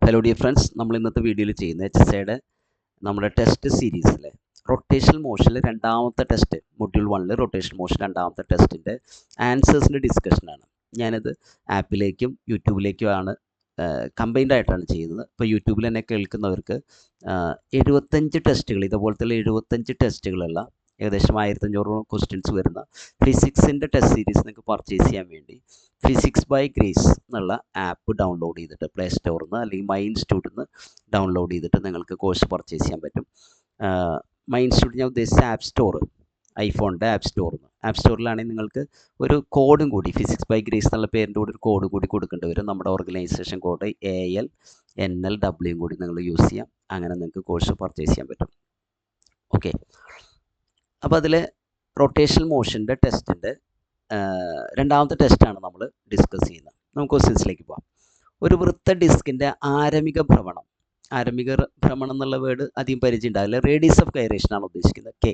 Hello dear friends, നമ്മൾ ഇന്നത്തെ വീഡിയോയിൽ ചെയ്യുന്ന HSIയുടെ നമ്മുടെ ടെസ്റ്റ് സീരീസിലെ റൊട്ടേഷണൽ മോഷനിൽ രണ്ടാമത്തെ ടെസ്റ്റ്, മൊഡ്യൂൾ 1 റൊട്ടേഷണൽ മോഷൻ രണ്ടാമത്തെ ടെസ്റ്റിൻ്റെ ആൻസേഴ്സിൻ്റെ ഡിസ്കഷനാണ്. ഞാനത് ആപ്പിലേക്കും യൂട്യൂബിലേക്കുമാണ് കമ്പൈൻഡ് ആയിട്ടാണ് ചെയ്യുന്നത്. ഇപ്പോൾ യൂട്യൂബിൽ തന്നെ കേൾക്കുന്നവർക്ക് 75 ടെസ്റ്റുകൾ, ഇതുപോലത്തെ 75 ടെസ്റ്റുകളുള്ള ഏകദേശം 1500 ക്വസ്റ്റ്യൻസ് വരുന്ന ഫിസിക്സിൻ്റെ ടെസ്റ്റ് സീരീസ് നിങ്ങൾക്ക് പർച്ചേസ് ചെയ്യാൻ വേണ്ടി ഫിസിക്സ് ബൈ ഗ്രേസ് എന്നുള്ള ആപ്പ് ഡൗൺലോഡ് ചെയ്തിട്ട് പ്ലേ സ്റ്റോറിൽ നിന്ന് അല്ലെങ്കിൽ മൈ ഇൻസ്റ്റിറ്റ്യൂട്ടിൽ നിന്ന് ഡൗൺലോഡ് ചെയ്തിട്ട് നിങ്ങൾക്ക് കോഴ്സ് പർച്ചേസ് ചെയ്യാൻ പറ്റും. മൈ ഇൻസ്റ്റിറ്റ്യൂട്ട് ഞാൻ ഉദ്ദേശിച്ച ആപ്പ് സ്റ്റോർ, ഐഫോണിൻ്റെ ആപ്പ് സ്റ്റോറിലാണെങ്കിൽ നിങ്ങൾക്ക് ഒരു കോഡും കൂടി, ഫിസിക്സ് ബൈ ഗ്രേസ് എന്നുള്ള പേരിൻ്റെ കൂടി ഒരു കോഡ് കൂടി കൊടുക്കേണ്ടി വരും. നമ്മുടെ ഓർഗനൈസേഷൻ കോഡ് ALNLW കൂടി നിങ്ങൾ യൂസ് ചെയ്യാം. അങ്ങനെ നിങ്ങൾക്ക് കോഴ്സ് പർച്ചേസ് ചെയ്യാൻ പറ്റും. ഓക്കെ, അപ്പോൾ അതിൽ റൊട്ടേഷണൽ മോഷൻ്റെ ടെസ്റ്റിൻ്റെ രണ്ടാമത്തെ ടെസ്റ്റാണ് നമ്മൾ ഡിസ്കസ് ചെയ്യുന്നത്. നമുക്ക് ക്വസ്റ്റ്യൻസിലേക്ക് പോകാം. ഒരു വൃത്ത ഡിസ്കിൻ്റെ ആരംഭിക ഭ്രമണം എന്നുള്ള വേർഡ് അധികം പരിചയം ഉണ്ടാവില്ല. റേഡിയസ് ഓഫ് ഗൈറേഷൻ ആണ് ഉദ്ദേശിക്കുന്നത്.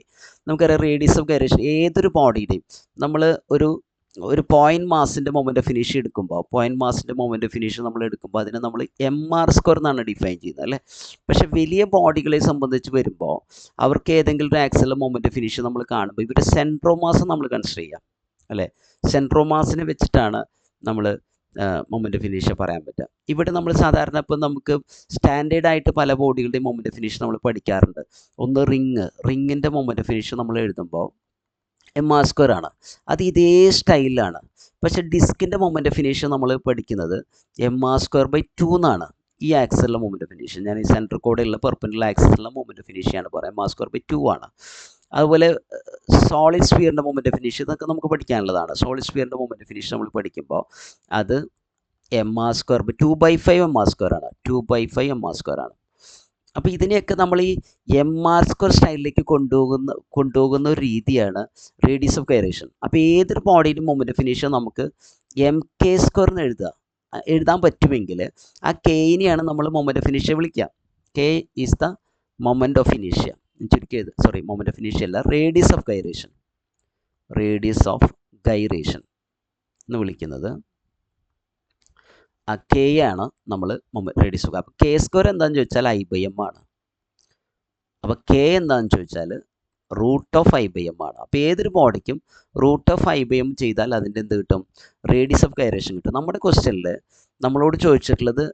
നമുക്കറിയാം, റേഡിയസ് ഓഫ് ഗൈറേഷൻ ഏതൊരു ബോഡിയുടെയും നമ്മൾ ഒരു പോയിൻറ്റ് മാസിൻ്റെ മൊമെൻ്റ് ഓഫ് ഫിനിഷ് എടുക്കുമ്പോൾ, നമ്മൾ എടുക്കുമ്പോൾ അതിനെ നമ്മൾ mr² എന്നാണ് ഡിഫൈൻ ചെയ്യുന്നത്, അല്ലേ? പക്ഷേ വലിയ ബോഡികളെ സംബന്ധിച്ച് വരുമ്പോൾ അവർക്ക് ഏതെങ്കിലും ഒരു ആക്സിലർ മൊമെൻ്റ് ഓഫ് ഫിനിഷ് നമ്മൾ കാണുമ്പോൾ ഇവരുടെ സെൻട്രോമാസ് നമ്മൾ കൺസിഡർ ചെയ്യാം, അല്ലേ? സെൻട്രോമാസിനെ വെച്ചിട്ടാണ് നമ്മൾ മൊമെൻ്റ് ഓഫ് ഫിനിഷ് പറയാൻ പറ്റുക. ഇവിടെ നമ്മൾ സാധാരണ ഇപ്പം നമുക്ക് സ്റ്റാൻഡേർഡായിട്ട് പല ബോഡികളുടെയും മൊമെൻ്റ് ഓഫ് ഫിനിഷ് നമ്മൾ പഠിക്കാറുണ്ട്. ഒന്ന് റിങ്ങിൻ്റെ മൊമെൻ്റ് ഓഫ് ഫിനിഷ് നമ്മൾ എഴുതുമ്പോൾ mr² ആണ്. അത് ഇതേ സ്റ്റൈലിലാണ്. പക്ഷേ ഡിസ്കിൻ്റെ മൊമെൻ്റ് ഓഫ് ഫിനിഷ് നമ്മൾ പഠിക്കുന്നത് mr²/2 എന്നാണ്. ഈ ആക്സിലുള്ള മൊമെൻ്റ് ഓഫ് ഫിനിഷ്, ഞാൻ ഈ സെൻറ്റർ കോഡിലുള്ള പെർപെൻഡിക്കുലർ ആക്സിലുള്ള മൊമെൻ്റ് ഓഫ് ഫിനിഷ് ആണ് പറയാം, mr²/2 ആണ്. അതുപോലെ സോളിഡ് സ്ഫിയറിൻ്റെ മൊമെൻ്റ് ഓഫ് ഫിനിഷ്, ഇതൊക്കെ നമുക്ക് പഠിക്കാനുള്ളതാണ്. സോളിഡ് സ്ഫിയറിൻ്റെ മൊമെൻ്റ് ഓഫ് ഫിനിഷ് നമ്മൾ പഠിക്കുമ്പോൾ അത് mr², 2/5 mr² ആണ്. 2/5 mr² ആണ്. അപ്പോൾ ഇതിനെയൊക്കെ നമ്മൾ ഈ mr² സ്റ്റൈലിലേക്ക് കൊണ്ടുപോകുന്ന ഒരു രീതിയാണ് റേഡിയസ് ഓഫ് ഗൈറേഷൻ. അപ്പോൾ ഏതൊരു ബോഡിയിലും മൊമെൻ്റ് ഓഫ് ഫിനിഷ് നമുക്ക് mk² എന്ന് എഴുതാൻ പറ്റുമെങ്കിൽ ആ കെയിനെയാണ് നമ്മൾ മൊമെൻ്റ് ഓഫ് ഫിനിഷ് വിളിക്കുക. K is the moment of finish, moment of finish അല്ല, റേഡിയസ് ഓഫ് ഗൈറേഷൻ എന്ന് വിളിക്കുന്നത്. ആ K ആണ് നമ്മൾ റേഡിയസ് ഓഫ്. അപ്പോൾ k² എന്താണെന്ന് ചോദിച്ചാൽ I/m ആണ്. അപ്പോൾ K എന്താണെന്ന് ചോദിച്ചാൽ √I/m ആണ്. അപ്പോൾ ഏതൊരു ബോഡിക്കും √I/m ചെയ്താൽ അതിൻ്റെ എന്ത് കിട്ടും? റേഡിയസ് ഓഫ് ഗൈറേഷൻ കിട്ടും. നമ്മുടെ ക്വസ്റ്റ്യനിൽ നമ്മളോട് ചോദിച്ചിട്ടുള്ളത്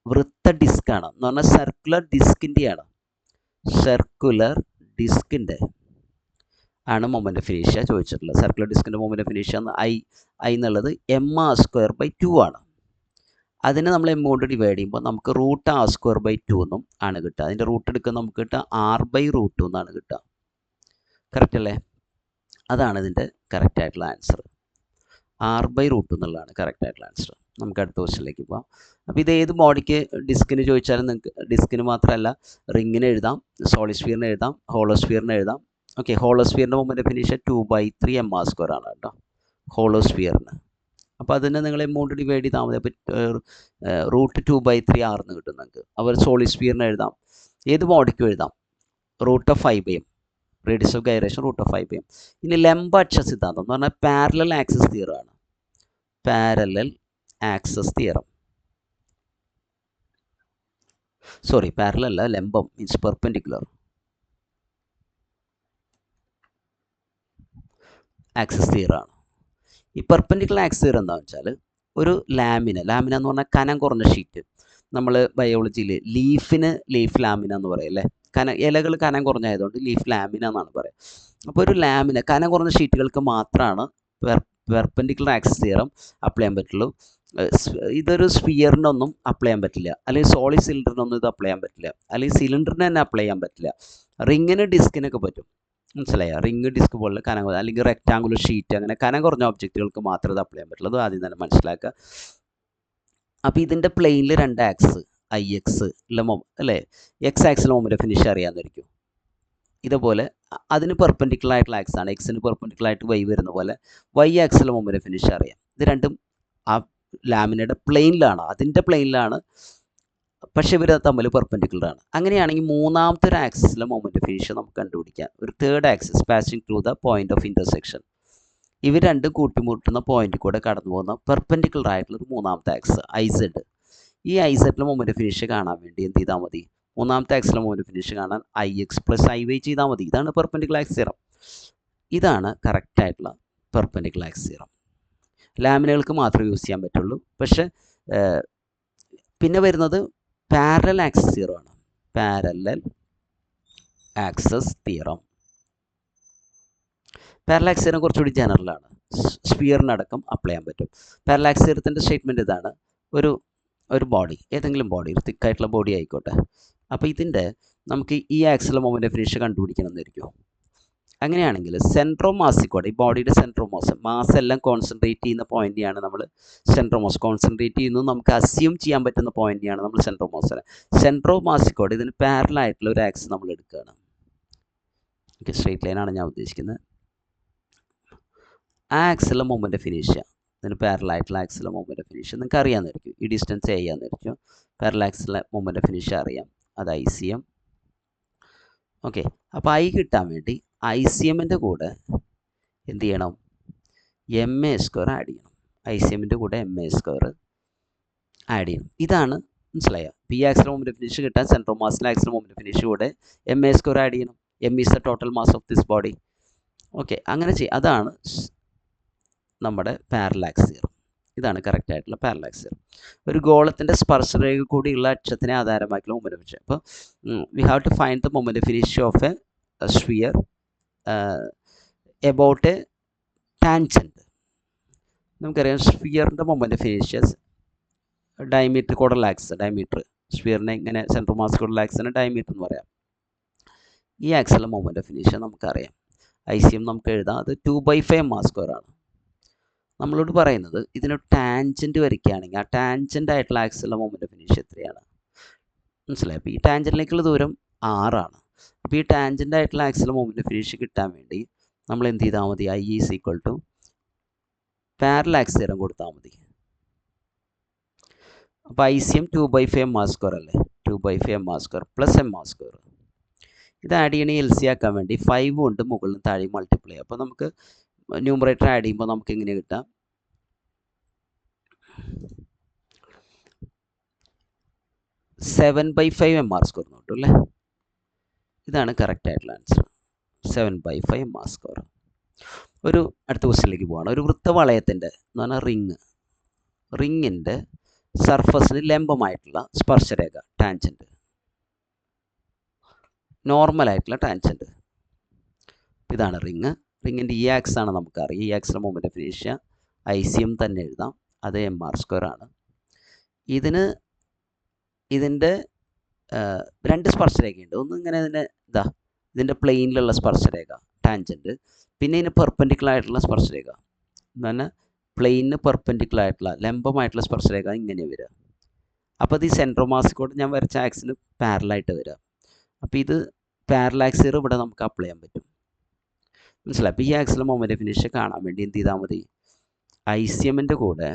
വൃത്ത ഡിസ്ക്കാണ് എന്ന് പറഞ്ഞാൽ സർക്കുലർ ഡിസ്കിൻ്റെ ആണ് മൊമെൻ്റ് ഓഫ് ഫിനിഷ് ചോദിച്ചിട്ടുള്ളത്. സർക്കുലർ ഡിസ്കിൻ്റെ മൊമെൻ്റ് ഓഫ് ഫിനിഷ് I എന്നുള്ളത് mr²/2 ആണ്. അതിനെ നമ്മൾ m കൊണ്ട് ഡിവൈഡ് ചെയ്യുമ്പോൾ നമുക്ക് √r²/2 എന്നും ആണ് കിട്ടുക. അതിൻ്റെ റൂട്ട് എടുക്കുന്ന നമുക്ക് കിട്ടുക r/√2 എന്നാണ് കിട്ടുക. കറക്റ്റ് അല്ലേ? അതാണ് ഇതിൻ്റെ കറക്റ്റായിട്ടുള്ള ആൻസർ. r/√2 എന്നുള്ളതാണ് കറക്റ്റായിട്ടുള്ള ആൻസർ. നമുക്ക് അടുത്ത ക്വസ്റ്റ്യനിലേക്ക് പോകാം. അപ്പോൾ ഇത് ഏത് ബോഡിക്ക് ഡിസ്കിന് ചോദിച്ചാലും നിങ്ങൾക്ക് ഡിസ്കിന് മാത്രമല്ല, റിങ്ങിന് എഴുതാം, സോളിഡ് സ്ഫിയറിന് എഴുതാം, ഹോളോസ്ഫിയറിന് എഴുതാം. ഓക്കെ, ഹോളോസ്ഫിയറിൻ്റെ മൊമെൻ്റ് ഓഫ് ഫിനിഷ് 2/3 mr² ആണ് കേട്ടോ, ഹോളോസ്ഫിയറിന്. അപ്പോൾ അതിനെ നിങ്ങൾ എമൗണ്ട് ഡിവൈഡ് ചെയ്താൽ മതി. അപ്പോൾ √2/3 r എന്ന് കിട്ടും നിങ്ങൾക്ക്. അവർ സോളിഡ് സ്ഫിയറിന് എഴുതാം, ഏത് ബോഡിക്കും എഴുതാം, √I/m, radius of gyration √I/m. ഇനി ലംബ അക്ഷ സിദ്ധാന്തം എന്ന് പറഞ്ഞാൽ പാരലൽ ആക്സിസ് തിയറം. പാരലൽ അല്ല, ലംബം മീൻസ് പെർപെൻഡിക്കുലർ ആക്സിസ് തിയറാണ്. ഈ പെർപെൻഡിക്കുലർ ആക്സിസ് തിയറം എന്താണെന്ന് വെച്ചാൽ, ഒരു ലാമിന എന്ന് പറഞ്ഞാൽ കനം കുറഞ്ഞ ഷീറ്റ്. നമ്മൾ ബയോളജിയിൽ ലീഫ് ലാമിന എന്ന് പറയും, അല്ലേ? ഇലകൾ കനം കുറഞ്ഞായതുകൊണ്ട് ലീഫ് ലാമിന എന്നാണ് പറയുക. അപ്പോൾ ഒരു ലാമിന കനം കുറഞ്ഞ ഷീറ്റുകൾക്ക് മാത്രമാണ് പെർപെൻഡിക്കുലർ ആക്സിസ് തിയറം അപ്ലൈ ചെയ്യാൻ പറ്റുള്ളൂ. ഇതൊരു സ്ഫിയറിനൊന്നും അപ്ലൈ ചെയ്യാൻ പറ്റില്ല, അല്ലെങ്കിൽ സോളിഡ് സിലിണ്ടറിനൊന്നും ഇത് അപ്ലൈ ചെയ്യാൻ പറ്റില്ല, അല്ലെങ്കിൽ സിലിണ്ടറിന് തന്നെ അപ്ലൈ ചെയ്യാൻ പറ്റില്ല. റിങ്ങിന് ഡിസ്കിനൊക്കെ പറ്റും, മനസ്സിലായോ? റിങ് ഡിസ്ക് പോലുള്ള കനം കുറഞ്ഞ അല്ലെങ്കിൽ റെക്ടാങ്കുലർ ഷീറ്റ്, അങ്ങനെ കനം കുറഞ്ഞ ഒബ്ജക്റ്റുകൾക്ക് മാത്രമേ ഇത് അപ്ലൈ ചെയ്യാൻ പറ്റുള്ളൂ. അത് ആദ്യം തന്നെ മനസ്സിലാക്കുക. അപ്പോൾ ഇതിൻ്റെ പ്ലെയിനിൽ 2 ആക്സിസ് IX അല്ലേ, X ആക്സിൽ മൊമെൻ്റ് ഓഫ് ഫിനിഷ് അറിയാമെന്നായിരിക്കും. ഇതുപോലെ അതിന് പെർപെൻഡിക്കുലർ ആയിട്ടുള്ള ആക്സാണ്, എക്സിന് പെർപെൻഡിക്കുലർ ആയിട്ട് Y വരുന്ന പോലെ Y axis moment of finish അറിയാം. ഇത് രണ്ടും ആ ലാമിനയുടെ പ്ലെയിനിലാണ്, അതിൻ്റെ പ്ലെയിനിലാണ്, പക്ഷേ ഇവർ തമ്മിൽ പെർപെൻഡിക്കുലർ ആണ്. അങ്ങനെയാണെങ്കിൽ മൂന്നാമത്തെ ഒരു ആക്സിസിലെ മൊമെൻ്റ് ഓഫ് ഫിനിഷ് നമുക്ക് കണ്ടുപിടിക്കാം. ഒരു third axis passing through the point of intersection. ഇവർ രണ്ടും കൂട്ടിമുട്ടുന്ന പോയിന്റിൽ കൂടെ കടന്നു പോകുന്ന പെർപെൻഡിക്കുലർ ആയിട്ടുള്ള ഒരു മൂന്നാമത്തെ ആക്സിസ് IZ. ഈ ഐസെറ്റിലെ മൊമെൻ്റ് ഓഫ് ഇനേഷ്യ കാണാൻ വേണ്ടി എന്ത് ചെയ്താൽ മതി? മൂന്നാമത്തെ ആക്സിലെ മൊമെൻ്റ് ഓഫ് ഇനേഷ്യ കാണാൻ IX + IY ചെയ്താൽ മതി. ഇതാണ് പെർപെൻഡിക്കുലർ ആക്സിസ് തിയറം. ഇതാണ് കറക്റ്റായിട്ടുള്ള പെർപെൻഡിക്കുലർ ആക്സിസ് തിയറം. ലാമിനകൾക്ക് മാത്രമേ യൂസ് ചെയ്യാൻ പറ്റുള്ളൂ. പക്ഷേ പിന്നെ വരുന്നത് പാരലൽ ആക്സിസ് തിയറമാണ്. Parallel axis theorem. Parallel axis theorem കുറച്ചുകൂടി ജനറലാണ്. സ്ഫിയറിനടക്കം അപ്ലൈ ചെയ്യാൻ പറ്റും. പാരലൽ ആക്സിസ് തിയറത്തിൻ്റെ സ്റ്റേറ്റ്മെൻറ്റ് ഇതാണ്. ഒരു ബോഡി, ഏതെങ്കിലും ബോഡി, ഒരു തിക്കായിട്ടുള്ള ബോഡി ആയിക്കോട്ടെ. അപ്പോൾ ഇതിൻ്റെ നമുക്ക് ഈ ആക്സിലെ മൊമെൻ്റ് ഓഫ് ഇനേഷ്യ കണ്ടുപിടിക്കണം എന്നായിരിക്കും. അങ്ങനെയാണെങ്കിൽ സെൻട്രോ മാസിക്കോടെ, ഈ ബോഡിയുടെ സെൻട്രോ മാസ് എല്ലാം കോൺസെൻട്രേറ്റ് ചെയ്യുന്ന പോയിൻ്റെയാണ് നമ്മൾ സെൻട്രോ മാസ്. കോൺസെൻട്രേറ്റ് ചെയ്യുന്നു നമുക്ക് അസ്യൂം ചെയ്യാൻ പറ്റുന്ന പോയിൻ്റെയാണ് നമ്മൾ സെൻട്രോ മാസ്. സെൻട്രോ മാസിക്കോടെ ഇതിന് പാരലായിട്ടുള്ള ഒരു ആക്സിസ് നമ്മൾ എടുക്കുകയാണ്. ഓക്കെ, സ്ട്രെയിറ്റ് ലൈനാണ് ഞാൻ ഉദ്ദേശിക്കുന്നത്. ആ ആക്സിലെ മൊമെൻ്റ് ഓഫ് ഇനേഷ്യ, ഇതിന് പാരലായിട്ടുള്ള ആക്സിലെ മൊമെൻ്റ് ഓഫ് ഇനേഷ്യ നിങ്ങൾക്ക് അറിയാമെന്നായിരിക്കും. ഈ ഡിസ്റ്റൻസ് ചെയ്യാമെന്നായിരിക്കും. പാരലൽ ആക്സിലെ മൊമെൻ്റ് ഓഫ് ഇനേഷ്യ അറിയാം, അത് ICM. ഓക്കെ, അപ്പോൾ I കിട്ടാൻ വേണ്ടി ICMൻ്റെ കൂടെ എന്ത് ചെയ്യണം? MA² ആഡ് ചെയ്യണം. ICMൻ്റെ കൂടെ MA² ആഡ് ചെയ്യണം. ഇതാണ് മനസ്സിലായോ? ഈ ആക്സിലെ മൊമെൻ്റ് ഓഫ് ഇനേഷ്യ കിട്ടാൻ സെൻട്രോ മാസിലെ ആക്സിലെ മൊമെൻ്റ് ഓഫ് ഇനേഷ്യ കൂടെ MA² ആഡ് ചെയ്യണം. M is the total mass of this body. Okay, അങ്ങനെ അതാണ് നമ്മുടെ പാരലൽ ആക്സിസ് തിയറം. ഇതാണ് കറക്റ്റ് ആയിട്ടുള്ള പാരലൽ ആക്സിസ് തിയറം. ഒരു ഗോളത്തിൻ്റെ സ്പർശരേഖ കൂടിയുള്ള അക്ഷത്തിനെ ആധാരമാക്കിയുള്ള മൊമെൻ്റ് ഓഫ് ഇനേഷ്യ. അപ്പോൾ we have to find the moment of ഇനേഷ്യ of a sphere about a tangent. നമുക്കറിയാം സ്ഫിയറിൻ്റെ മൊമെൻ്റ് ഓഫ് ഇനേഷ്യ ഡയമീറ്റർ കോഡൽ ആക്സിസ്. ഡയമീറ്റർ സ്ഫിയറിനെ ഇങ്ങനെ സെൻട്രൽ മാസ് കോഡൽ ആക്സിസിന് ഡയമീറ്റർ എന്ന് പറയാം. ഈ ആക്സിലെ മൊമെൻ്റ് ഓഫ് ഇനേഷ്യ നമുക്കറിയാം. ICM നമുക്ക് എഴുതാം, അത് 2/5 m² ആണ്. നമ്മളോട് പറയുന്നത് ഇതിന് ടാൻജൻറ്റ് വരയ്ക്കുകയാണെങ്കിൽ ആ ടാൻജൻ്റ് ആയിട്ടുള്ള ആക്സിലെ മൊമെൻ്റ് ഓഫ് ഇനേഷ്യ എത്രയാണ്? മനസ്സിലായി? അപ്പോൾ ഈ ടാൻജൻറ്റിലേക്കുള്ള ദൂരം 6 ആണ്. അപ്പോൾ ഈ ടാൻജൻ്റ് ആയിട്ടുള്ള ആക്സിലെ മൊമെൻ്റ് ഓഫ് ഇനേഷ്യ കിട്ടാൻ വേണ്ടി നമ്മൾ എന്ത് ചെയ്താൽ മതി? I = പാരലൽ ആക്സിസ് തിയറം കൊടുത്താൽ മതി. അപ്പോൾ ICM 2/5 m² അല്ലേ? 2/5 m² + m². ഇത് ആഡ് ചെയ്യണമെങ്കിൽ LC ആക്കാൻ വേണ്ടി 5 കൊണ്ട് മുകളിലും താഴെയും മൾട്ടിപ്ലൈ. അപ്പോൾ നമുക്ക് ന്യൂമറേറ്റർ ആഡ് ചെയ്യുമ്പോൾ നമുക്ക് എങ്ങനെ കിട്ടാം? 7/5 m² എന്ന് കിട്ടും അല്ലേ? ഇതാണ് കറക്റ്റ് ആയിട്ടുള്ള ആൻസർ, 7/5 m². ഒരു അടുത്ത ക്വസ്റ്റ്യനിലേക്ക് പോവാണ്. ഒരു വൃത്തവളയത്തിൻ്റെ എന്ന് പറഞ്ഞാൽ റിങ്ങിൻ്റെ സർഫസിന് ലംബമായിട്ടുള്ള സ്പർശരേഖ, ടാൻജൻറ്റ്, നോർമലായിട്ടുള്ള ടാൻജൻറ്റ്. ഇതാണ് റിങ്ങിൻ്റെ ഈ ആക്സാണ് നമുക്കറിയാം. ഈ ആക്സിലെ മൊമെൻ്റ് ഓഫ് ഇനേഷ്യ ICM തന്നെ എഴുതാം, അത് m² ആണ്. ഇതിൻ്റെ 2 സ്പർശരേഖയുണ്ട്. ഒന്ന് ഇങ്ങനെ ഇതിൻ്റെ പ്ലെയിനിലുള്ള സ്പർശരേഖ ടാൻജൻറ്റ്, പിന്നെ ഇതിന് പെർപെൻഡിക്കുലർ ആയിട്ടുള്ള സ്പർശരേഖ എന്ന് പറഞ്ഞാൽ പ്ലെയിനിന് പെർപെൻഡിക്കുലർ ആയിട്ടുള്ള ലംബമായിട്ടുള്ള സ്പർശരേഖ ഇങ്ങനെ വരിക. അപ്പോൾ ഇത് ഈ സെൻട്രോ മാസിക്കോട് ഞാൻ വരച്ച ആക്സിന് പാരലായിട്ട് വരിക. അപ്പോൾ ഇത് പാരലൽ ആക്സിസ് തിയറം ഇവിടെ നമുക്ക് അപ്ലൈ ചെയ്യാൻ പറ്റും. മനസ്സിലായി? അപ്പോൾ ഈ ആക്സിലെ മൊമെൻ്റ് ഓഫ് ഇനേഷ്യ കാണാൻ വേണ്ടി എന്ത് ചെയ്താൽ മതി? ICMൻ്റെ കൂടെ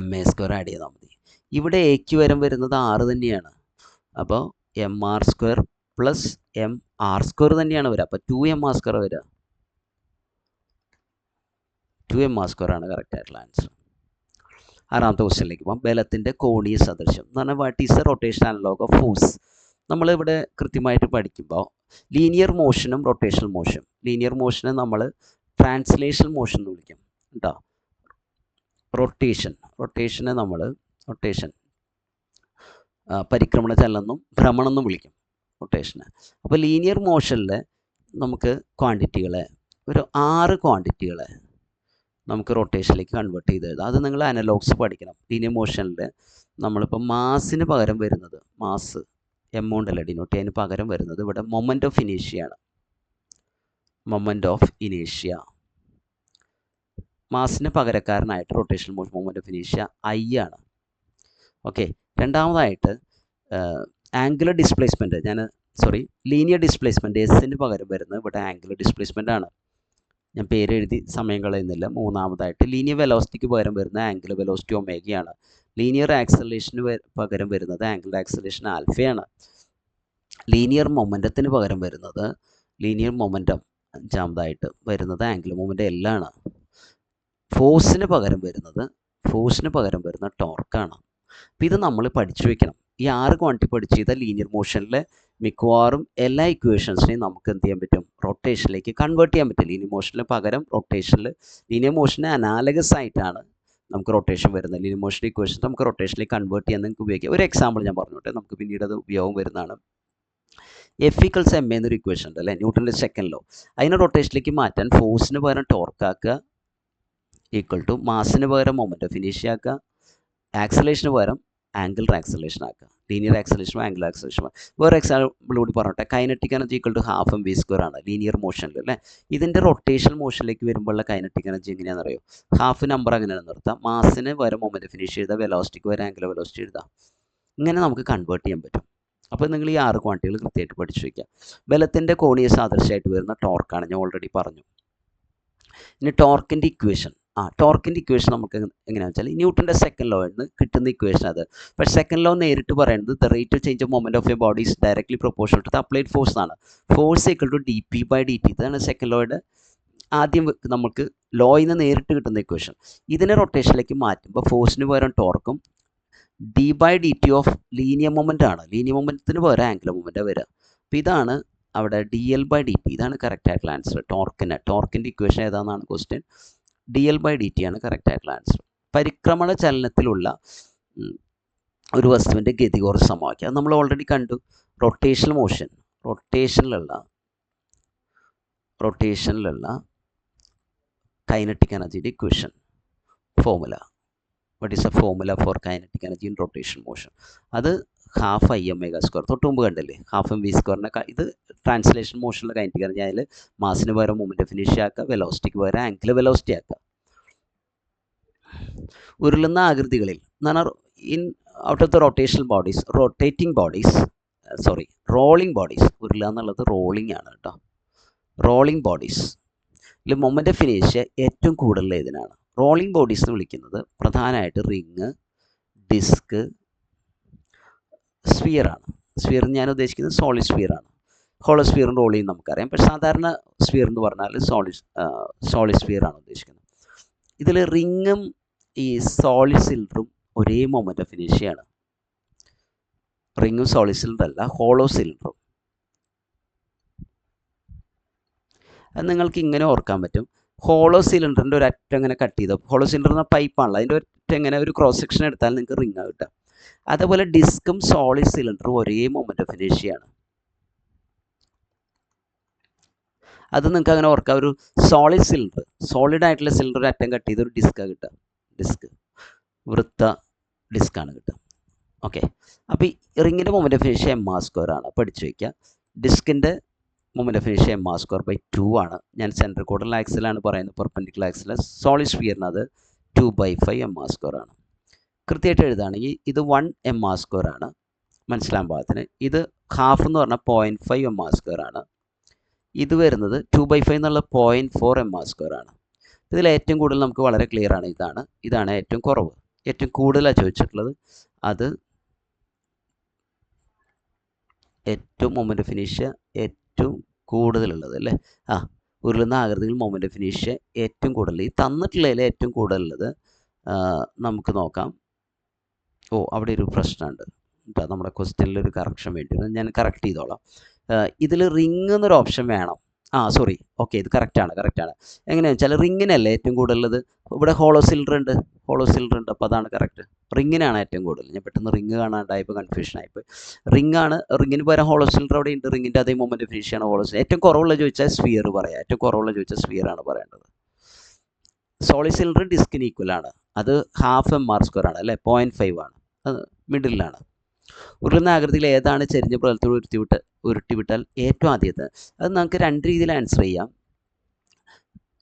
MA² ആഡ് ചെയ്താൽ മതി. ഇവിടെ Aക്ക് വരുന്നത് 6 തന്നെയാണ്. അപ്പോൾ MR² + MR² തന്നെയാണ് വരിക. അപ്പോൾ 2mr² വരിക. 2mr² ആണ് കറക്റ്റ് ആയിട്ടുള്ള ആൻസർ. 6ാമത്തെ ക്വസ്റ്റ്യനിലേക്ക് പോകാം. ബലത്തിൻ്റെ കോണീയ സദൃശ്യം എന്ന് പറഞ്ഞാൽ what is A rotation analogue of force? നമ്മളിവിടെ കൃത്യമായിട്ട് പഠിക്കുമ്പോൾ ലീനിയർ മോഷനും റൊട്ടേഷണൽ മോഷൻ. ലീനിയർ മോഷനെ നമ്മൾ ട്രാൻസ്ലേഷണൽ മോഷൻ എന്ന് വിളിക്കും കേട്ടോ. റൊട്ടേഷനെ നമ്മൾ പരിക്രമണ ചലനം ഭ്രമണം എന്ന് വിളിക്കും റൊട്ടേഷനെ. അപ്പോൾ ലീനിയർ മോഷനിൽ നമുക്ക് ക്വാണ്ടിറ്റികളെ ഒരു 6 ക്വാണ്ടിറ്റികളെ നമുക്ക് റൊട്ടേഷനിലേക്ക് കൺവേർട്ട് ചെയ്ത് എഴുതാം. അത് നിങ്ങൾ അനലോഗ്സ് പഠിക്കണം. ലീനിയർ മോഷനിൽ നമ്മളിപ്പോൾ മാസിന് പകരം വരുന്നത്, മാസ് എമൗണ്ടല്ല ഡിനോട്ട് അതിന് പകരം വരുന്നത് ഇവിടെ മൊമെൻ്റ് ഓഫ് ഇനേഷ്യ ആണ്. മൊമെൻ്റ് ഓഫ് ഇനേഷ്യ മാസിന് പകരക്കാരനായിട്ട് റൊട്ടേഷണൽ മോഷൻ മൊമെൻ്റ് ഓഫ് ഇനേഷ്യ I ആണ്. ഓക്കെ, രണ്ടാമതായിട്ട് ആംഗുലർ ഡിസ്പ്ലേസ്മെൻറ്റ് ലീനിയർ ഡിസ്പ്ലേസ്മെൻറ്റ് എസിന് പകരം വരുന്നത് ഇവിടെ ആംഗുലർ ഡിസ്പ്ലേസ്മെൻ്റ് ആണ്. ഞാൻ പേര് എഴുതി സമയം കളയുന്നില്ല. മൂന്നാമതായിട്ട് ലീനിയർ വെലോസിറ്റിക്ക് പകരം വരുന്ന ആംഗുലർ വെലോസിറ്റി ഒമേഗയാണ്. ലീനിയർ ആക്സലറേഷന് പകരം വരുന്നത് ആംഗുലർ ആക്സലറേഷൻ ആൽഫയാണ്. ലീനിയർ മൊമെൻറ്റത്തിന് പകരം വരുന്നത് ലീനിയർ മൊമെൻറ്റം അഞ്ചാമതായിട്ട് വരുന്നത് ആംഗുലർ മൊമെൻറ്റം L ആണ്. ഫോഴ്സിന് പകരം വരുന്ന ടോർക്കാണ്. അപ്പോൾ ഇത് നമ്മൾ പഠിച്ചു വെക്കണം. ഈ 6 ക്വാണ്ടിറ്റി പഠിച്ച് ചെയ്താൽ ലീനിയർ മോഷനിലെ മിക്കവാറും എല്ലാ ഇക്വേഷൻസിനെയും നമുക്ക് എന്ത് ചെയ്യാൻ പറ്റും, റൊട്ടേഷനിലേക്ക് കൺവേർട്ട് ചെയ്യാൻ പറ്റും. ലീനിയർ മോഷന് പകരം റൊട്ടേഷനിൽ, ലീനിയർ മോഷന് അനാലഗസ് ആയിട്ടാണ് നമുക്ക് റൊട്ടേഷൻ വരുന്നത്. ലീനിയർ മോഷൻ ഇക്വേഷൻസ് നമുക്ക് റൊട്ടേഷനിലേക്ക് കൺവേർട്ട് ചെയ്യാൻ നിങ്ങൾക്ക് ഉപയോഗിക്കാം. ഒരു എക്സാമ്പിൾ ഞാൻ പറഞ്ഞോട്ടെ, നമുക്ക് പിന്നീട് അത് ഉപയോഗം വരുന്നതാണ്. F=ma എന്നൊരു ഇക്വേഷൻ ഉണ്ട് അല്ലേ, ന്യൂട്ടൻ്റെ സെക്കൻഡ് ലോ. അതിനെ റൊട്ടേഷനിലേക്ക് മാറ്റാൻ ഫോഴ്സിന് പകരം ടോർക്ക് ആക്കുക ഈക്വൽ ടു മാസിന് പകരം മൊമെൻ്റ് ഓഫ് ഇനേഷ്യ ആക്കുക, ആക്സലേഷന് പകരം ആംഗിൾ ആക്സലേഷൻ ആക്കുക. ലീനിയർ ആക്സലേഷനും ആംഗിൾ ആക്സലേഷനും. വേറെ എക്സാമ്പിൾ കൂടി പറഞ്ഞോട്ടെ, kinetic energy equal to ½ mv² ആണ് ലീനിയർ മോഷനിൽ അല്ലേ. ഇതിൻ്റെ റൊട്ടേഷൻ മോഷനിലേക്ക് വരുമ്പോഴുള്ള കൈനറ്റിക് എനർജി എങ്ങനെയാണെന്ന് അറിയോ? ഹാഫ് നമ്പർ അങ്ങനെയാണ് നിർത്താം, മാസിന് വരെ മൊമെൻ്റ് ഓഫ് ഇനേഷ്യ എഴുതാം, വെലോസിറ്റിക്ക് വരെ ആംഗുലർ വെലോസിറ്റി എഴുതാം. ഇങ്ങനെ നമുക്ക് കൺവേർട്ട് ചെയ്യാൻ പറ്റും. അപ്പോൾ നിങ്ങൾ ഈ 6 ക്വാണ്ടിറ്റികൾ കൃത്യമായിട്ട് പഠിച്ചു വയ്ക്കുക. ബലത്തിൻ്റെ കോണീയ സാദൃശ്യമായിട്ട് വരുന്ന ടോർക്കാണ്, ഞാൻ ഓൾറെഡി പറഞ്ഞു. ഇനി ടോർക്കിൻ്റെ ഇക്വേഷൻ, ടോർക്കിൻ്റെ ഇക്വേഷൻ നമുക്ക് എങ്ങനെയാണെന്ന് വെച്ചാൽ ന്യൂട്ടൻ്റെ സെക്കൻഡ് ലോ എന്ന് കിട്ടുന്ന ഇക്വേഷൻ അത്. പക്ഷേ സെക്കൻഡ് ലോ നേരിട്ട് പറയുന്നത് the rate of change of moment of a body is directly proportional to the applied force ആണ്. Force equal to dp/dt. ഇതാണ് സെക്കൻഡ് ലോയുടെ ആദ്യം നമുക്ക് ലോയിൽ നിന്ന് നേരിട്ട് കിട്ടുന്ന ഇക്വേഷൻ. ഇതിനെ റൊട്ടേഷനിലേക്ക് മാറ്റുമ്പോൾ ഫോഴ്സിന് പകരം ടോർക്കും d/dt ഓഫ് ലീനിയർ മൊമെൻ്റ് ആണ്. ലീനിയർ മൊമെൻറ്റത്തിന് പകരം ആംഗുലർ മൊമെൻ്റ് വരിക. അപ്പോൾ ഇതാണ് അവിടെ dl/dt. ഇതാണ് കറക്റ്റ് ആയിട്ടുള്ള ആൻസർ. ടോർക്കിൻ്റെ ഇക്വേഷൻ ഏതാണെന്നാണ് ക്വസ്റ്റ്യൻ. dl/dt ആണ് കറക്റ്റ് ആയിട്ടുള്ള ആൻസർ. പരിക്രമണ ചലനത്തിലുള്ള ഒരു വസ്തുവിൻ്റെ ഗതികോർജ സമവാക്യം അത് നമ്മൾ ഓൾറെഡി കണ്ടു. റൊട്ടേഷണൽ മോഷൻ, റൊട്ടേഷനിലുള്ള കൈനറ്റിക് എനർജിയുടെ equation formula. What is the formula for kinetic energy in rotational motion? അത് ½ Im². തൊട്ട് മുമ്പ് കണ്ടില്ലേ, ½ mv². ഇത് ട്രാൻസ്ലേഷൻ മോഷനിലെ കൈനറ്റിക് എനർജി. അതിൽ മാസിന് പകരം മൊമെൻ്റ് ഓഫ് ഇനേഷ്യ ആക്കുക, വെലോസിറ്റിക്ക് പകരം ആംഗുലർ വെലോസിറ്റി ആക്കുക. ഉരുളുന്ന ആകൃതികളിൽ എന്ന് പറഞ്ഞാൽ out of the rotational bodies, rolling bodies. ഉരുളുക എന്നുള്ളത് റോളിംഗ് ആണ് കേട്ടോ. റോളിംഗ് ബോഡീസ് ഇതിൽ മൊമെൻ്റ് ഓഫ് ഇനേഷ്യ ഏറ്റവും കൂടുതൽ ഇതിനാണ്. റോളിംഗ് ബോഡീസ് എന്ന് വിളിക്കുന്നത് പ്രധാനമായിട്ട് റിങ്, ഡിസ്ക്, സ്ഫിയറാണ്. സ്ഫിയർ ഞാൻ ഉദ്ദേശിക്കുന്നത് സോളിഡ് സ്ഫിയറാണ്. ഹോളോ സ്ഫിയറും റോൾ ചെയ്യും നമുക്കറിയാം. പക്ഷേ സാധാരണ സ്ഫിയർ എന്ന് പറഞ്ഞാൽ സോളിഡ് സ്ഫിയറാണ് ഉദ്ദേശിക്കുന്നത്. ഇതിൽ റിങ്ങും ഈ സോളിഡ് സിലിണ്ടറും ഒരേ മൊമെൻ്റ് ഓഫ് ഇനേഷ്യയാണ്. റിങ്ങും സോളിഡ് സിലിണ്ടർ അല്ല, ഹോളോ സിലിണ്ടറും. അത് നിങ്ങൾക്ക് ഇങ്ങനെ ഓർക്കാൻ പറ്റും. ഹോളോ സിലിണ്ടറിൻ്റെ ഒരു അറ്റം ഇങ്ങനെ കട്ട് ചെയ്തോ, ഹോളോ സിലിണ്ടർ എന്ന പൈപ്പാണല്ലോ, അതിൻ്റെ ഒറ്റ ഇങ്ങനെ ഒരു ക്രോസ് സെക്ഷൻ എടുത്താൽ നിങ്ങൾക്ക് റിങ് കിട്ടുക. അതേപോലെ ഡിസ്കും സോളിഡ് സിലിണ്ടറും ഒരേ മൊമെൻ്റ് ഓഫ് ഇനേഷ്യയാണ്. അത് നിങ്ങൾക്ക് അങ്ങനെ ഓർക്കാം. ഒരു സോളിഡ് സിലിണ്ടർ, സോളിഡ് ആയിട്ടുള്ള സിലിണ്ടർ ഒരു അറ്റം കട്ട് ചെയ്ത് ഒരു ഡിസ്ക്കാണ് കിട്ടുക. വൃത്ത ഡിസ്ക്കാണ് കിട്ടുക. ഓക്കെ, അപ്പോൾ ഈ റിങ്ങിൻ്റെ മൊമെൻ്റ് ഓഫ് ഇനേഷ്യ m² ആണ്, പഠിച്ചു വയ്ക്കുക. ഡിസ്കിൻ്റെ മൊമെൻ്റ് ഓഫ് ഇനേഷ്യ m²/2 ആണ്. ഞാൻ സെൻട്രൽ കോർഡിനൽ ആക്സിലാണ് പറയുന്നത്, പെർപെൻഡിക്കുലർ ആക്സിൽ. സോളിഡ് സ്ഫിയറിന് അത് 2/5 m² ആണ്. കൃത്യമായിട്ട് എഴുതുകയാണെങ്കിൽ ഇത് 1 m² ആണ് മനസ്സിലാൻ പാകത്തിന്. ഇത് ഹാഫ് എന്ന് പറഞ്ഞാൽ 0.5 m² ആണ്. ഇത് വരുന്നത് 2/5 എന്നുള്ള 0.4 m² ആണ്. ഇതിൽ ഏറ്റവും കൂടുതൽ നമുക്ക് വളരെ ക്ലിയർ ആണ്, ഇതാണ് ഏറ്റവും കുറവ്. ഏറ്റവും കൂടുതലാണ് ചോദിച്ചിട്ടുള്ളത്. അത് ഏറ്റവും മൊമെൻ്റ് ഓഫ് ഇനേഷ്യ ഏറ്റവും കൂടുതലുള്ളത് അല്ലേ. ഉരുളുന്ന ആകൃതിയിൽ മൊമെൻ്റ് ഓഫ് ഇനേഷ്യ ഏറ്റവും കൂടുതൽ ഈ തന്നിട്ടുള്ളതിൽ ഏറ്റവും കൂടുതലുള്ളത് നമുക്ക് നോക്കാം. അവിടെ ഒരു പ്രശ്നമുണ്ട് കേട്ടോ, നമ്മുടെ ക്വസ്റ്റ്യനിൽ ഒരു കറക്ഷൻ വേണ്ടി, ഞാൻ കറക്റ്റ് ചെയ്തോളാം. ഇതിൽ റിങ് എന്നൊരു ഓപ്ഷൻ വേണം. ഓക്കെ, ഇത് കറക്റ്റാണ്. എങ്ങനെയാണെന്ന് വെച്ചാൽ റിങ്ങിനല്ലേ ഏറ്റവും കൂടുതലുള്ളത്. ഇവിടെ ഹോളോ സിലിണ്ടർ ഉണ്ട്, അപ്പോൾ അതാണ് കറക്റ്റ്. റിങ്ങിനാണ് ഏറ്റവും കൂടുതൽ. ഞാൻ പെട്ടെന്ന് റിങ് കാണാണ്ടായപ്പോൾ കൺഫ്യൂഷൻ ആയിപ്പോൾ. റിങ്ങിന് പകരം ഹോളോ സിലിണ്ടർ അവിടെ ഉണ്ട്. റിങ്ങിൻ്റെ അതേ മൊമെൻ്റ് ഓഫ് ഇനേഷ്യയാണ് ഹോളോ സിലിണ്ടർ. ഏറ്റവും കുറവുള്ള ചോദിച്ചാൽ സ്ഫിയർ പറയാം. ഏറ്റവും കുറവുള്ള ചോദിച്ചാൽ സ്ഫിയറാണ് പറയേണ്ടത്. സോളിഡ് സിലിണ്ടർ ഡിസ്കിന് ഈക്വലാണ്. അത് ½ m² ആണ് അല്ലേ, 0.5 ആണ്. അത് മിഡിലാണ്. ഉരുളുന്ന ആകൃതിയിൽ ഏതാണ് ചെരിഞ്ഞ പ്രതലത്തോട് ഉരുട്ടിവിട്ടാൽ ഏറ്റവും ആദ്യത്തെ? അത് നമുക്ക് 2 രീതിയിൽ ആൻസർ ചെയ്യാം.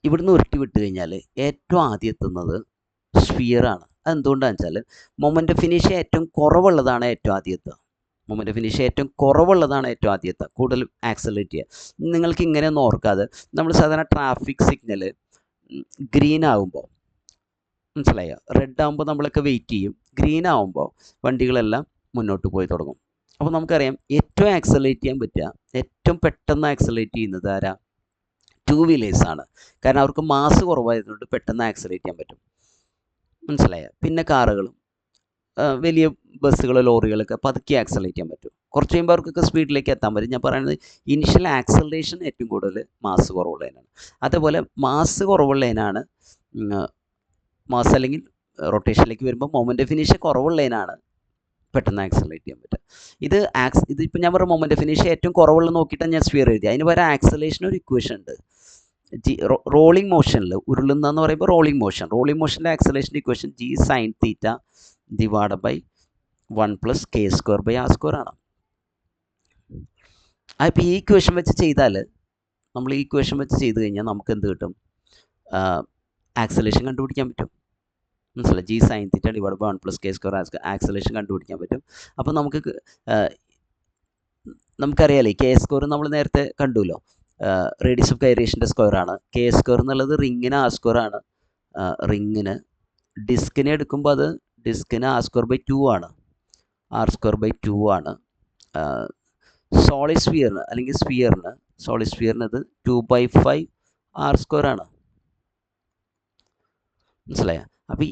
ഇവിടുന്ന് ഉരുട്ടിവിട്ട് കഴിഞ്ഞാൽ ഏറ്റവും ആദ്യം എത്തുന്നത് സ്ഫിയറാണ്. അതെന്തുകൊണ്ടാണെന്ന് വെച്ചാൽ മൊമെൻ്റ് ഓഫ് ഇനേഷ്യ ഏറ്റവും കുറവുള്ളതാണ് ഏറ്റവും ആദ്യത്തെ. കൂടുതൽ ആക്സലറേറ്റ് ചെയ്യുക. നിങ്ങൾക്ക് ഇങ്ങനെയൊന്നും ഓർക്കാതെ, നമ്മൾ സാധാരണ ട്രാഫിക് സിഗ്നൽ ഗ്രീൻ ആകുമ്പോൾ, മനസ്സിലായോ, റെഡ് ആകുമ്പോൾ നമ്മളൊക്കെ വെയിറ്റ് ചെയ്യും, ഗ്രീൻ ആകുമ്പോൾ വണ്ടികളെല്ലാം മുന്നോട്ട് പോയി തുടങ്ങും. അപ്പോൾ നമുക്കറിയാം ഏറ്റവും ആക്സലറേറ്റ് ചെയ്യാൻ പറ്റുക, ഏറ്റവും പെട്ടെന്ന് ആക്സലറേറ്റ് ചെയ്യുന്നത് ആരാ? 2 വീലേഴ്സാണ്. കാരണം അവർക്ക് മാസ് കുറവായതുകൊണ്ട് പെട്ടെന്ന് ആക്സലറേറ്റ് ചെയ്യാൻ പറ്റും. മനസ്സിലായോ? പിന്നെ കാറുകളും വലിയ ബസ്സുകൾ ലോറികളൊക്കെ പതുക്കെ ആക്സലറേറ്റ് ചെയ്യാൻ പറ്റും. കുറച്ച് കഴിയുമ്പോൾ അവർക്കൊക്കെ സ്പീഡിലേക്ക് എത്താൻ പറ്റും. ഞാൻ പറയുന്നത് ഇനിഷ്യൽ ആക്സലറേഷൻ ഏറ്റവും കൂടുതൽ മാസ് കുറവുള്ളതിനാണ്. അതേപോലെ മാസ് കുറവുള്ളതിനാണ് മാസ് അല്ലെങ്കിൽ റൊട്ടേഷനിലേക്ക് വരുമ്പോൾ മൊമെൻ്റ് ഓഫ് ഇനീഷ്യ കുറവുള്ളതിനാണ് പെട്ടെന്ന് ആക്സലറേറ്റ് ചെയ്യാൻ പറ്റുക. ഇതിപ്പോൾ ഞാൻ പറഞ്ഞ മൊമെൻ്റ് ഓഫ് ഇനീഷ്യ ഏറ്റവും കുറവുള്ള നോക്കിയിട്ടാണ് ഞാൻ സ്ഫിയർ എഴുതി. അതിന് പകരം ആക്സലേഷൻ ഒരു ഇക്വേഷൻ ഉണ്ട്. റോളിംഗ് മോഷനിൽ ഉരുളുന്നതെന്ന് പറയുമ്പോൾ റോളിംഗ് മോഷൻ്റെ ആക്സലേഷൻ്റെ equation G sine theta divided by 1+k²/r² ആണ്. അപ്പോൾ ഈ ഇക്വേഷൻ വെച്ച് ചെയ്താൽ നമ്മൾ ഈ ഇക്വേഷൻ വെച്ച് ചെയ്ത് കഴിഞ്ഞാൽ നമുക്ക് എന്ത് കിട്ടും? ആക്സലേഷൻ കണ്ടുപിടിക്കാൻ പറ്റും. മനസ്സിലായി? G sine theta divide by 1+k² acceleration കണ്ടുപിടിക്കാൻ പറ്റും. അപ്പോൾ നമുക്കറിയാലേ k² നമ്മൾ നേരത്തെ കണ്ടുല്ലോ, റേഡിയസ് ഓഫ് ഗൈറേഷൻ്റെ സ്ക്വയറാണ്. k² എന്നുള്ളത് റിങ്ങിന് r² ആണ്. റിങ്ങിന് ഡിസ്കിനെ എടുക്കുമ്പോൾ അത് ഡിസ്കിന് r²/2 ആണ്. r²/2 ആണ്. സോളിഡ് സ്ഫിയറിന് അല്ലെങ്കിൽ സ്ഫിയറിന് അത് 2/5 r² ആണ്. മനസ്സിലായോ? അപ്പോൾ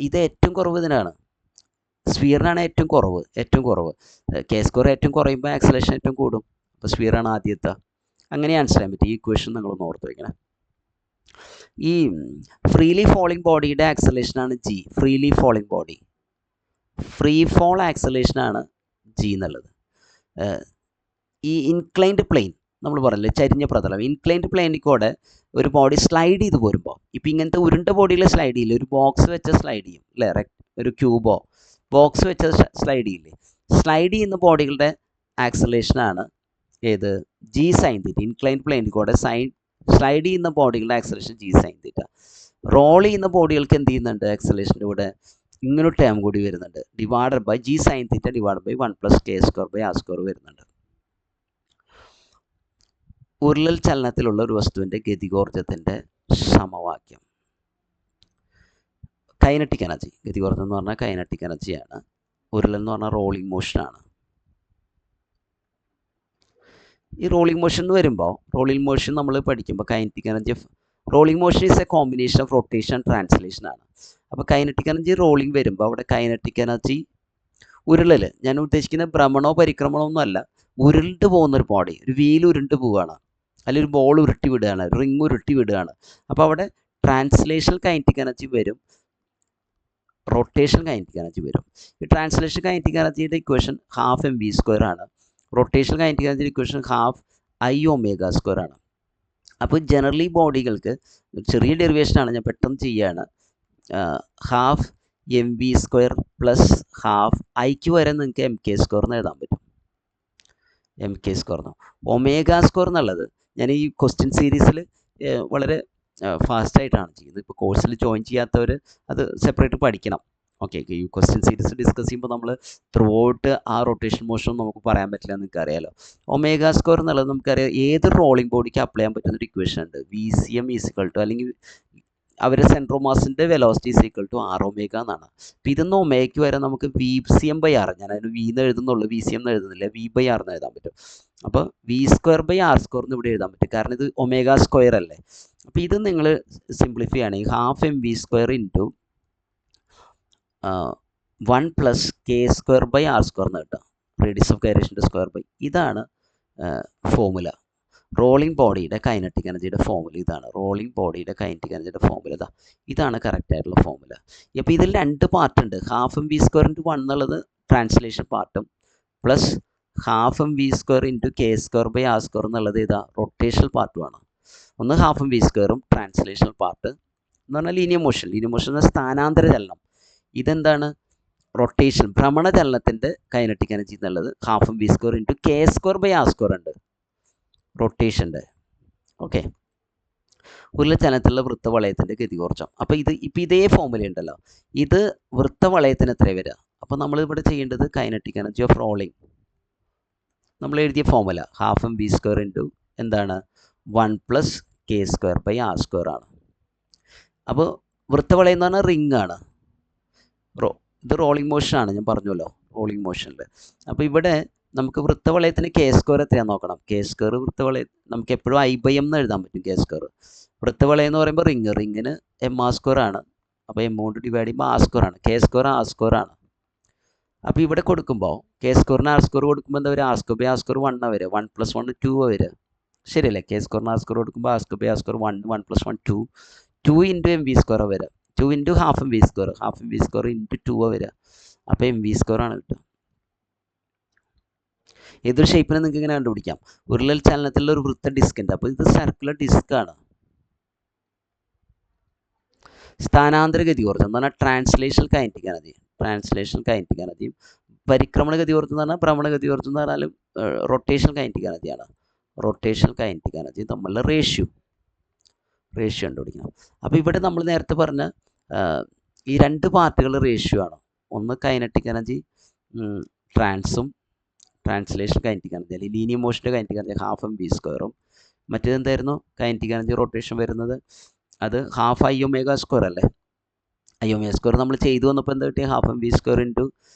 ഇത് ഏറ്റവും കുറവ് ഇതിനാണ്, സ്ഫിയറിനാണ് ഏറ്റവും കുറവ്. k² ഏറ്റവും കുറയുമ്പോൾ ആക്സലേഷൻ ഏറ്റവും കൂടും. അപ്പോൾ സ്ഫിയറാണ് ആദ്യത്തെ. അങ്ങനെ ആൻസർ ചെയ്യാൻ പറ്റും. ഈ ഇക്വേഷൻ നിങ്ങളൊന്ന് ഓർത്ത് വയ്ക്കണം. ഈ ഫ്രീലി ഫോളിംഗ് ബോഡിയുടെ ആക്സലേഷനാണ് ജി. ഫ്രീ ഫോൾ ആക്സലേഷനാണ് ജി എന്നുള്ളത്. ഈ ഇൻക്ലൈൻഡ് പ്ലെയിൻ നമ്മൾ പറഞ്ഞില്ലേ, ചരിഞ്ഞ പ്രതലം, ഇൻക്ലൈൻഡ് പ്ലെയിനിൽ കൂടെ ഒരു ബോഡി സ്ലൈഡ് ചെയ്ത് പോകുമ്പോൾ, ഇപ്പോൾ ഇങ്ങനത്തെ ഉരുണ്ട ബോഡിയിൽ സ്ലൈഡ് ചെയ്യില്ല, ഒരു ബോക്സ് വെച്ച് സ്ലൈഡ് ചെയ്യും അല്ലേ, ഒരു ക്യൂബോ ബോക്സ് വെച്ച് സ്ലൈഡ് ചെയ്യില്ലേ, സ്ലൈഡ് ചെയ്യുന്ന ബോഡികളുടെ ആക്സലേഷനാണ് ഏത്? ജി സൈൻ തീറ്റ. ഇൻക്ലൈൻഡ് പ്ലെയിനിൽ കൂടെ സ്ലൈഡ് ചെയ്യുന്ന ബോഡികളുടെ acceleration G sine theta. Roll ചെയ്യുന്ന ബോഡികൾക്ക് എന്ത് ചെയ്യുന്നുണ്ട്? ആക്സലേഷൻ്റെ കൂടെ ഇങ്ങനൊരു ടേം കൂടി വരുന്നുണ്ട്, divided by G sine theta divide by 1+k²/r² വരുന്നുണ്ട്. ഉരുളൽ ചലനത്തിലുള്ള ഒരു വസ്തുവിൻ്റെ ഗതികോർജ്ജത്തിൻ്റെ സമവാക്യം. കൈനറ്റിക് എനർജി, ഗതികോർജ്ജം എന്ന് പറഞ്ഞാൽ കൈനറ്റിക് എനർജിയാണ്. ഉരുളൽ എന്ന് പറഞ്ഞാൽ റോളിംഗ് മോഷനാണ്. ഈ റോളിംഗ് മോഷൻ എന്ന് വരുമ്പോൾ, റോളിംഗ് മോഷൻ നമ്മൾ പഠിക്കുമ്പോൾ kinetic energy rolling motion is A combination of rotation translation ആണ്. അപ്പോൾ കൈനറ്റിക് എനർജി റോളിംഗ് വരുമ്പോൾ അവിടെ കൈനറ്റിക് എനർജി ഉരുളൽ, ഞാൻ ഉദ്ദേശിക്കുന്ന ഭ്രമണോ പരിക്രമണമോ ഒന്നുമല്ല, ഉരുണ്ട് പോകുന്നൊരു ബോഡി, ഒരു വീൽ ഉരുണ്ട് പോവുകയാണ്, അല്ലെങ്കിൽ ഒരു ബോൾ ഉരുട്ടി വിടുകയാണ്, റിങ് ഉരുട്ടി വിടുകയാണ്. അപ്പോൾ അവിടെ ട്രാൻസ്ലേഷൻ കൈനറ്റിക് എനർജി വരും, റൊട്ടേഷൻ കൈനറ്റിക് എനർജി വരും. ഈ ട്രാൻസ്ലേഷൻ കൈനറ്റിക് എനർജിയുടെ ഇക്വേഷൻ 12 mv² ആണ്. റൊട്ടേഷൻ കൈനറ്റിക് എനർജിയുടെ ഇക്വേഷൻ 12 iω² ആണ്. അപ്പോൾ ജനറലി ബോഡികൾക്ക് ചെറിയ ഡെറിവേഷനാണ്, ഞാൻ പെട്ടെന്ന് ചെയ്യുകയാണ്. 12 mv² പ്ലസ് 12 ഐക്ക് വരെ നിങ്ങൾക്ക് mk² എന്ന് എഴുതാൻ പറ്റും. mk² ω² എന്നുള്ളത് ഞാൻ ഈ ക്വസ്റ്റ്യൻ സീരീസിൽ വളരെ ഫാസ്റ്റായിട്ടാണ് ചെയ്യുന്നത്. ഇപ്പോൾ കോഴ്സിൽ ജോയിൻ ചെയ്യാത്തവർ അത് സെപ്പറേറ്റ് പഠിക്കണം. ഓക്കെ, ഈ ക്വസ്റ്റ്യൻ സീരീസ് ഡിസ്കസ് ചെയ്യുമ്പോൾ നമ്മൾ ത്രൂ ഔട്ട് ആ റൊട്ടേഷൻ മോഷൻ നമുക്ക് പറയാൻ പറ്റില്ല എന്ന് നിങ്ങൾക്ക് അറിയാലോ. ω² എന്നുള്ളത് നമുക്കറിയാം ഏത് റോളിംഗ് ബോഡിക്ക് അപ്ലൈ ചെയ്യാൻ പറ്റുന്നൊരു ഇക്വേഷൻ ഉണ്ട്. VCM = അല്ലെങ്കിൽ അവരുടെ സെൻട്രൽ മാസിൻ്റെ വെലോസിറ്റി = Rω എന്നാണ്. അപ്പോൾ ഇതൊന്ന് ഒമേക്ക് വരെ നമുക്ക് VCM/r, ഞാൻ അതിന് V എന്ന് എഴുതുന്നുള്ളൂ, VCM എന്ന് എഴുതുന്നില്ല, V/r എന്ന് എഴുതാൻ പറ്റും. അപ്പോൾ V²/r² എന്ന് ഇവിടെ എഴുതാൻ പറ്റും, കാരണം ഇത് ω² അല്ലേ. അപ്പോൾ ഇത് നിങ്ങൾ സിംപ്ലിഫൈ ആണെങ്കിൽ 12 mv² ഇൻറ്റു 1+k²/r² എന്ന് കിട്ടും, റേഡിയസ് ഓഫ് ഗൈറേഷൻ്റെ സ്ക്വയർ ബൈ. ഇതാണ് ഫോമുല. റോളിംഗ് ബോഡിയുടെ കൈനറ്റിക് എനർജിയുടെ ഫോമുല ഇതാണ്. റോളിംഗ് ബോഡിയുടെ കൈനറ്റിക് എനർജിയുടെ ഫോമുല ഇതാണ് കറക്റ്റ് ആയിട്ടുള്ള ഫോമുല. അപ്പോൾ ഇതിൽ 2 പാർട്ട് ഉണ്ട്. 12 mv² ഇൻറ്റു 1 എന്നുള്ളത് ട്രാൻസ്ലേഷൻ പാർട്ടും, പ്ലസ് 12 mv² ഇൻറ്റു k²/r² എന്നുള്ളത് ഇതാ റൊട്ടേഷണൽ പാർട്ടുമാണ്. ഒന്ന് 12 mv² ട്രാൻസ്ലേഷണൽ പാർട്ട് എന്ന് പറഞ്ഞാൽ ലീനിയർ മോഷൻ എന്ന സ്ഥാനാന്തര ചലനം. ഇതെന്താണ്? റൊട്ടേഷൻ, ഭ്രമണചലനത്തിൻ്റെ കൈനറ്റിക് എനർജി എന്നുള്ളത് 12 mv² ഇൻറ്റു k²/r² ഉണ്ട് റൊട്ടേഷൻ്റെ. ഓക്കെ, ഉരുളചലനത്തിലുള്ള വൃത്തവളയത്തിൻ്റെ ഗതികോർജ്ജം. അപ്പോൾ ഇപ്പോൾ ഇതേ ഫോമുല ഉണ്ടല്ലോ, ഇത് വൃത്തവളയത്തിന് എത്ര വരിക? അപ്പോൾ നമ്മളിവിടെ ചെയ്യേണ്ടത് കൈനറ്റിക് എനർജി ഓഫ് റോളിംഗ്, നമ്മൾ എഴുതിയ ഫോമുല 12 mv² ഇൻറ്റു എന്താണ് 1+k²/r² ആണ്. അപ്പോൾ വൃത്തവളയം എന്ന് പറഞ്ഞാൽ റിങ് ആണ്, ഇത് റോളിംഗ് മോഷനാണ്, ഞാൻ പറഞ്ഞല്ലോ റോളിംഗ് മോഷനിൽ. അപ്പോൾ ഇവിടെ നമുക്ക് വൃത്തവളയത്തിന് k² എത്രയാണെന്ന് നോക്കണം. k² വൃത്തവളയം നമുക്ക് എപ്പോഴും I/m എന്ന് എഴുതാൻ പറ്റും. k². വൃത്തവളയം എന്ന് പറയുമ്പോൾ റിങ്ങിന് mr² ആണ്. അപ്പോൾ m കൊണ്ട് ഡിവൈഡ് ചെയ്യുമ്പോൾ r² ആണ്. k² r² ആണ്. അപ്പോൾ ഇവിടെ കൊടുക്കുമ്പോൾ കെ സ്കോറിന് ആർ സ്കോർ കൊടുക്കുമ്പോൾ എന്താ വരിക, R square by R square 1 വരിക, 1+1 2 വരിക. ശരിയല്ലേ? കെ സ്കോറിന് ആർ സ്കോർ കൊടുക്കുമ്പോൾ R square by R square 1 1+1 2 2 into M V സ്കോറാണ് വരിക, 2 into half M V square, half M V square into 2 വരിക. അപ്പോൾ എം വി സ്കോറാണ് കിട്ടുക. ഏതൊരു ഷേപ്പിനെ നിങ്ങൾക്ക് ഇങ്ങനെ കണ്ടുപിടിക്കാം. ഉരുളൽ ചലനത്തിലുള്ള ഒരു വൃത്ത ഡിസ്ക് ഉണ്ട്. അപ്പോൾ ഇത് സർക്കുലർ ഡിസ്ക്കാണ്. സ്ഥാനാന്തര ഗതികോർജ്ജം എന്ന് പറഞ്ഞാൽ translational kinetic energy, translational kinetic എനർജിയും പരിക്രമണ ഗതികോർജ്ജം എന്ന് പറഞ്ഞാൽ ഭ്രമണ ഗതികോർജ്ജം എന്ന് പറഞ്ഞാലും റൊട്ടേഷണൽ കൈനറ്റിക് എനർജിയാണ്. റൊട്ടേഷണൽ കൈനറ്റിക് എനർജി തമ്മിലുള്ള റേഷ്യോ കണ്ടുപിടിക്കണം. അപ്പോൾ ഇവിടെ നമ്മൾ നേരത്തെ പറഞ്ഞ ഈ രണ്ട് പാർട്ടുകൾ റേഷ്യോ ആണ്. ഒന്ന് കൈനറ്റിക് എനർജി ട്രാൻസും ട്രാൻസ്ലേഷൻ കൈനറ്റിക് എനർജി അല്ലെങ്കിൽ ലീനിയർ മോഷൻ്റെ kinetic energy half M V സ്ക്വയറും, മറ്റേത് എന്തായിരുന്നു കൈനറ്റിക് എനർജി റൊട്ടേഷൻ വരുന്നത്, അത് ഹാഫ് ഐ ഒമേഗ സ്ക്വയർ അല്ലേ. ഐ ഒമേഗ സ്ക്വയർ നമ്മൾ ചെയ്തു വന്നപ്പോൾ എന്താ കിട്ടിയ, half M V square into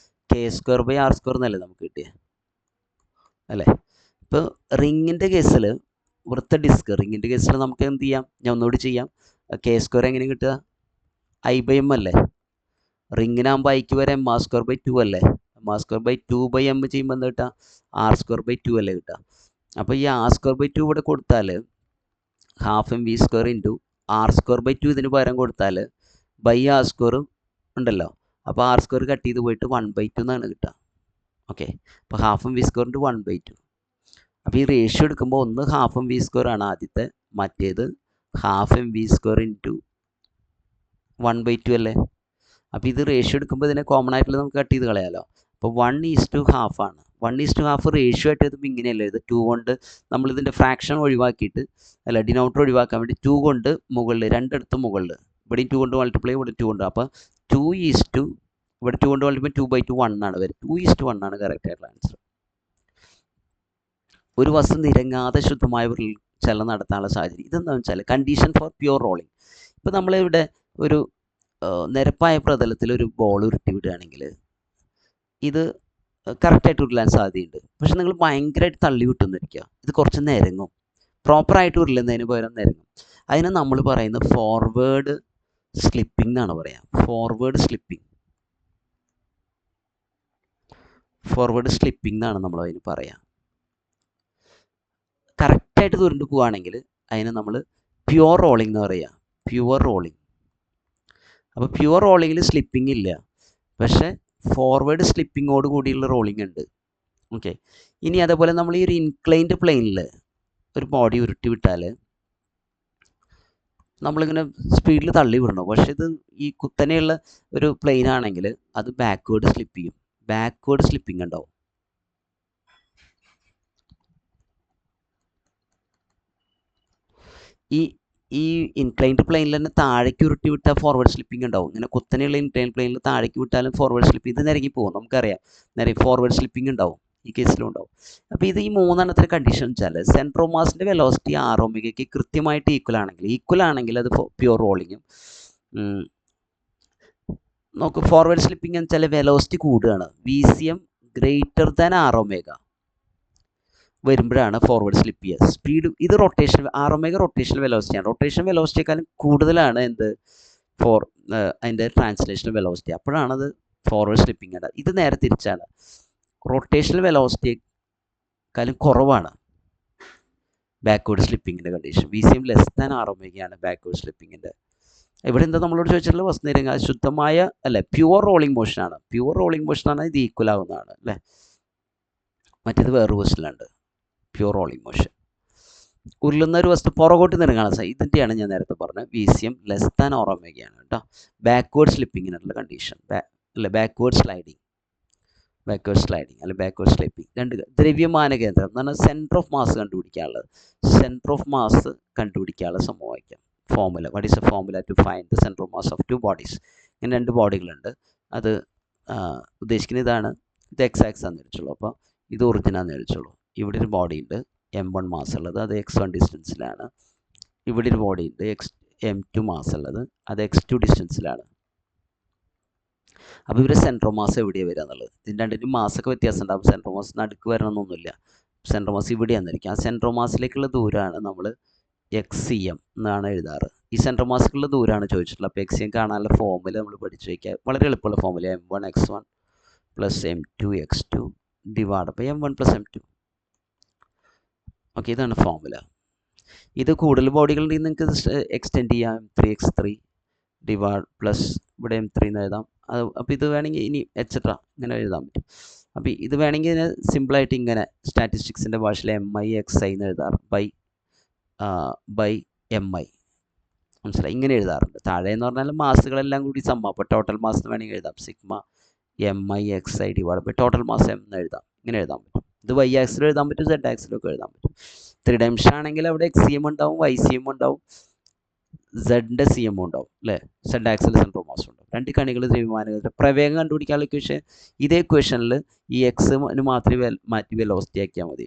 K square by R square എന്നല്ലേ നമുക്ക് കിട്ടിയ അല്ലേ. ഇപ്പോൾ റിങ്ങിൻ്റെ കേസിൽ വൃത്ത ഡിസ്ക് റിങ്ങിൻ്റെ കേസിൽ നമുക്ക് എന്ത് ചെയ്യാം, ഞാൻ ഒന്നുകൂടി ചെയ്യാം. കെ സ്ക്വയർ എങ്ങനെ കിട്ടുക, ഐ ബൈ എം അല്ലേ. റിങ്ങിനാകുമ്പോൾ ഐക്ക് വരെ എം ആർ സ്ക്വയർ ബൈ 2 അല്ലേ. M R square by 2 by M ചെയ്യുമ്പോൾ എന്താ കിട്ടുക, ആർ സ്ക്വയർ ബൈ 2 അല്ലേ കിട്ടുക. അപ്പോൾ ഈ ആർ സ്ക്വയർ ബൈ 2 ഇവിടെ കൊടുത്താൽ half M V square into R square by 2 ഇതിന് പകരം കൊടുത്താൽ ബൈ ആർ സ്ക്വയർ ഉണ്ടല്ലോ. അപ്പോൾ ആർ സ്ക്വയർ കട്ട് ചെയ്ത് പോയിട്ട് 1/2 എന്നാണ് കിട്ടുക. ഓക്കെ, അപ്പോൾ ഹാഫ് എം വി സ്ക്വയറിൻ്റെ 1/2. അപ്പോൾ ഈ റേഷ്യോ എടുക്കുമ്പോൾ ഒന്ന് ഹാഫ് എം വി സ്ക്വയർ ആണ് ആദ്യത്തെ, മറ്റേത് half M V square into 1/2 അല്ലേ. അപ്പോൾ ഇത് റേഷ്യോ എടുക്കുമ്പോൾ ഇതിനെ കോമൺ ആയിട്ടുള്ള നമുക്ക് കട്ട് ചെയ്ത് കളയാമല്ലോ. അപ്പോൾ 1:1/2 ആണ്. 1:1/2 റേഷ്യോ ആയിട്ട് എഴുതുമ്പോൾ ഇങ്ങനെയല്ല ഇത് 2 കൊണ്ട് നമ്മളിതിൻ്റെ ഫ്രാക്ഷൻ ഒഴിവാക്കിയിട്ട് അല്ല ഡിനോമിനേറ്റർ ഒഴിവാക്കാൻ വേണ്ടി 2 കൊണ്ട് മുകളിൽ രണ്ടിടത്തും മുകളിൽ ഇവിടെയും 2 കൊണ്ട് മൾട്ടിപ്ലൈ ഇവിടെ 2 കൊണ്ട്, അപ്പോൾ 2:2 ഇവിടെ 2 കൊണ്ട് മൾട്ടിപ്ലൈ 2/2 1 ആണ് വരും. 2:1 ആണ് കറക്റ്റ് ആയിട്ടുള്ള ആൻസർ. ഒരു വസ്തു നിരങ്ങാതെ ശുദ്ധമായ ചലനം നടത്താനുള്ള സാഹചര്യം ഇതെന്താണെന്ന് വെച്ചാൽ കണ്ടീഷൻ ഫോർ പ്യുവർ റോളിംഗ്. ഇപ്പോൾ നമ്മളിവിടെ ഒരു നിരപ്പായ പ്രതലത്തിൽ ഒരു ബോൾ ഉരുട്ടി വിടുകയാണെങ്കിൽ ഇത് കറക്റ്റായിട്ട് ഉരുളാൻ സാധ്യതയുണ്ട്. പക്ഷെ നിങ്ങൾ ഭയങ്കരമായിട്ട് തള്ളി വിട്ടുന്നിരിക്കുക, ഇത് കുറച്ച് നിരങ്ങും, പ്രോപ്പറായിട്ട് ഉരുളുന്നതിന് പകരം നിരങ്ങും. അതിന് നമ്മൾ പറയുന്നത് ഫോർവേഡ് സ്ലിപ്പിംഗ് എന്നാണ് പറയുക. ഫോർവേഡ് സ്ലിപ്പിംഗ് എന്നാണ് നമ്മൾ അതിന് പറയുക. കറക്റ്റായിട്ട് തുരുണ്ട് പോവുകയാണെങ്കിൽ അതിന് നമ്മൾ പ്യുവർ റോളിംഗ് എന്ന് പറയുക. Pure rolling. അപ്പോൾ പ്യുവർ റോളിങ്ങിൽ സ്ലിപ്പിംഗ് ഇല്ല, പക്ഷേ ഫോർവേഡ് സ്ലിപ്പിങ്ങോട് കൂടിയുള്ള റോളിംഗ് ഉണ്ട്. ഓക്കെ, ഇനി അതേപോലെ നമ്മൾ ഈ ഒരു ഇൻക്ലൈൻഡ് പ്ലെയിനിൽ ഒരു ബോഡി ഉരുട്ടി വിട്ടാൽ നമ്മളിങ്ങനെ സ്പീഡിൽ തള്ളി വിടണം. പക്ഷേ ഇത് ഈ കുത്തനെയുള്ള ഒരു പ്ലെയിൻ ആണെങ്കിൽ അത് ബാക്ക്വേർഡ് സ്ലിപ്പ് ചെയ്യും. ബാക്ക്വേർഡ് സ്ലിപ്പിംഗ് ഉണ്ടാവും. ഈ ഇൻക്ലൈൻഡ് പ്ലെയിനിൽ തന്നെ താഴേക്ക് ഉരുട്ടി വിട്ടാൽ ഫോർവേഡ് സ്ലിപ്പിംഗ് ഉണ്ടാവും. ഇങ്ങനെ കുത്തനെയുള്ള ഇൻക്ലൈൻഡ് പ്ലെയിനിൽ താഴേക്ക് വിട്ടാലും ഫോർവേഡ് സ്ലിപ്പ്, ഇത് നിരങ്ങി പോകും, നമുക്കറിയാം. ഫോർവേഡ് സ്ലിപ്പിംഗ് ഉണ്ടാവും, ഈ കേസിലും ഉണ്ടാവും. അപ്പോൾ ഇത് ഈ മൂന്നെണ്ണത്തിന് കണ്ടീഷൻ വെച്ചാൽ സെൻട്രൽ ഓഫ് മാസിൻ്റെ വെലോസിറ്റി ആർ ഒമേഗയ്ക്ക് കൃത്യമായിട്ട് ഈക്വൽ ആണെങ്കിൽ അത് പ്യുവർ റോളിങ്ങും. നമുക്ക് ഫോർവേഡ് സ്ലിപ്പിംഗ് എന്ന് വെച്ചാൽ വെലോസിറ്റി കൂടുകയാണ്, VCM greater than R omega വരുമ്പോഴാണ് ഫോർവേഡ് സ്ലിപ്പ് ചെയ്യുക. സ്പീഡ് ഇത് റൊട്ടേഷൻ, ആർ ഒമേഗ റൊട്ടേഷണൽ വെലോസിറ്റിയാണ്. റൊട്ടേഷൻ വെലോസിറ്റിയേക്കാളും കൂടുതലാണ് എന്ത് അതിൻ്റെ ട്രാൻസ്ലേഷണൽ വെലോസിറ്റി, അപ്പോഴാണത് ഫോർവേഡ് സ്ലിപ്പിംഗ് ആണ്. ഇത് നേരെ തിരിച്ചാണ്, റൊട്ടേഷണൽ വെലോസിറ്റിയേക്കാളും കുറവാണ് ബാക്ക്വേർഡ് സ്ലിപ്പിങ്ങിൻ്റെ condition. VCM less than R ഒമേഗയാണ് ബാക്ക്വേർഡ് സ്ലിപ്പിങ്ങിൻ്റെ. ഇവിടെ എന്താ നമ്മളോട് ചോദിച്ചിട്ടുള്ള വസ്തു നിരങ്ങ ശുദ്ധമായ അല്ലേ, പ്യുവർ റോളിംഗ് മോഷനാണ്. പ്യുവർ റോളിംഗ് മോഷനാണ്, ഇത് ഈക്വൽ ആവുന്നതാണ് അല്ലേ. മറ്റേത് വേറൊരു ക്വസ്റ്റ്യനുണ്ട്, പ്യുവർ റോളിംഗ് മോഷൻ. ഉരുളുന്ന ഒരു വസ്തു പുറകോട്ട് നിരങ്ങാണ് സാർ, ഇതിൻ്റെയാണ് ഞാൻ നേരത്തെ പറഞ്ഞത്. VCM ലെസ് ദാൻ ഓർ ഒമേഗയാണ് കേട്ടോ. ബാക്ക്വേർഡ് സ്ലിപ്പിങ്ങിനുള്ള കണ്ടീഷൻ അല്ലെ, ബാക്ക്വേർഡ് സ്ലൈഡിങ് അല്ലെ ബാക്ക്വേർഡ് സ്ലിപ്പിംഗ്. രണ്ട് ദ്രവ്യമാന കേന്ദ്രം എന്ന് പറഞ്ഞാൽ സെൻറ്റർ ഓഫ് മാസ് കണ്ടുപിടിക്കാനുള്ള സമവാക്യം formula. What is a formula to find the centre of mass of 2 bodies. ഇങ്ങനെ 2 ബോഡികളുണ്ട്, അത് ഉദ്ദേശിക്കുന്ന ഇതാണ്. ഇത് x ആണെന്ന് വിളിച്ചോളൂ, അപ്പോൾ ഇത് ഒറിജിനാന്ന് വിളിച്ചോളൂ. ഇവിടെ ഒരു ബോഡി ഉണ്ട് m1 മാസ് ഉള്ളത്, അത് x1 ഡിസ്റ്റൻസിലാണ്. ഇവിടെ ഒരു ബോഡി ഉണ്ട് m2 മാസ് ഉള്ളത്, അത് x2 ഡിസ്റ്റൻസിലാണ്. അപ്പോൾ ഇവരെ സെൻട്രൽ മാസ് എവിടെയാണ് വരിക എന്നുള്ളത്, ഇതിൻ്റെ രണ്ടിനും മാസൊക്കെ വ്യത്യാസം ഉണ്ടാകും. സെൻട്രൽ മാസ് നടുക്ക് വരണമെന്നൊന്നുമില്ല, സെൻട്രൽ മാസ് ഇവിടെയാണെന്നിരിക്കും. ആ സെൻട്രൽ മാസിലേക്കുള്ള ദൂരമാണ് നമ്മൾ XCM എന്നാണ് എഴുതാറ്. ഈ സെൻട്രൽ മാസിലേക്കുള്ള ദൂരമാണ് ചോദിച്ചിട്ടുള്ളത്. അപ്പോൾ XCM കാണാനുള്ള ഫോർമുല നമ്മൾ പഠിച്ചു വയ്ക്കുക, വളരെ എളുപ്പമുള്ള formula m1 x1 plus m2x2 divide by m1 plus m2. Okay, ഇതാണ് ഫോർമുല. ഇത് കൂടുതൽ ബോഡികളുണ്ടെങ്കിൽ നിങ്ങൾക്ക് എക്സ്റ്റെൻഡ് ചെയ്യാം. m3x3 ഡിവൈഡ് പ്ലസ് ഇവിടെ m3 എന്ന് എഴുതാം. അപ്പോൾ ഇത് വേണമെങ്കിൽ ഇനി എക്സെട്ര ഇങ്ങനെ എഴുതാൻ പറ്റും. അപ്പോൾ ഇത് വേണമെങ്കിൽ ഇതിനെ സിമ്പിളായിട്ട് ഇങ്ങനെ സ്റ്റാറ്റിസ്റ്റിക്സിൻ്റെ ഭാഷയിൽ mi(xi) എന്ന് എഴുതാറ് ബൈ mi. മനസ്സിലായി? ഇങ്ങനെ എഴുതാറുണ്ട്. താഴെ എന്ന് പറഞ്ഞാൽ മാസുകളെല്ലാം കൂടി സമ്മ. അപ്പോൾ ടോട്ടൽ മാസ് വേണമെങ്കിൽ എഴുതാം. Sigma mi(xi) divide by total mass m എന്ന് എഴുതാം. ഇങ്ങനെ എഴുതാൻ പറ്റും. ഇത് y ആക്സിലും എഴുതാൻ പറ്റും, z ആക്സിലും ഒക്കെ എഴുതാൻ പറ്റും. 3 ഡയമെൻഷൻ ആണെങ്കിൽ അവിടെ xcm ഉണ്ടാവും, ycm ഉണ്ടാവും, z cm ഉണ്ടാവും അല്ലേ? z ആക്സിൽ സെൻട്രൽ മാസ് ഉണ്ടാവും. 2 കണികൾ ദ്രവ്യമാനങ്ങളുടെ പ്രവേഗം കണ്ടുപിടിക്കാനുള്ള ഇക്വേഷൻ ഇതേ ഇക്വേഷനിൽ ഈ എക്സിന് മാത്രമേ മാറ്റി വെലോസിറ്റി ആക്കിയാൽ മതി.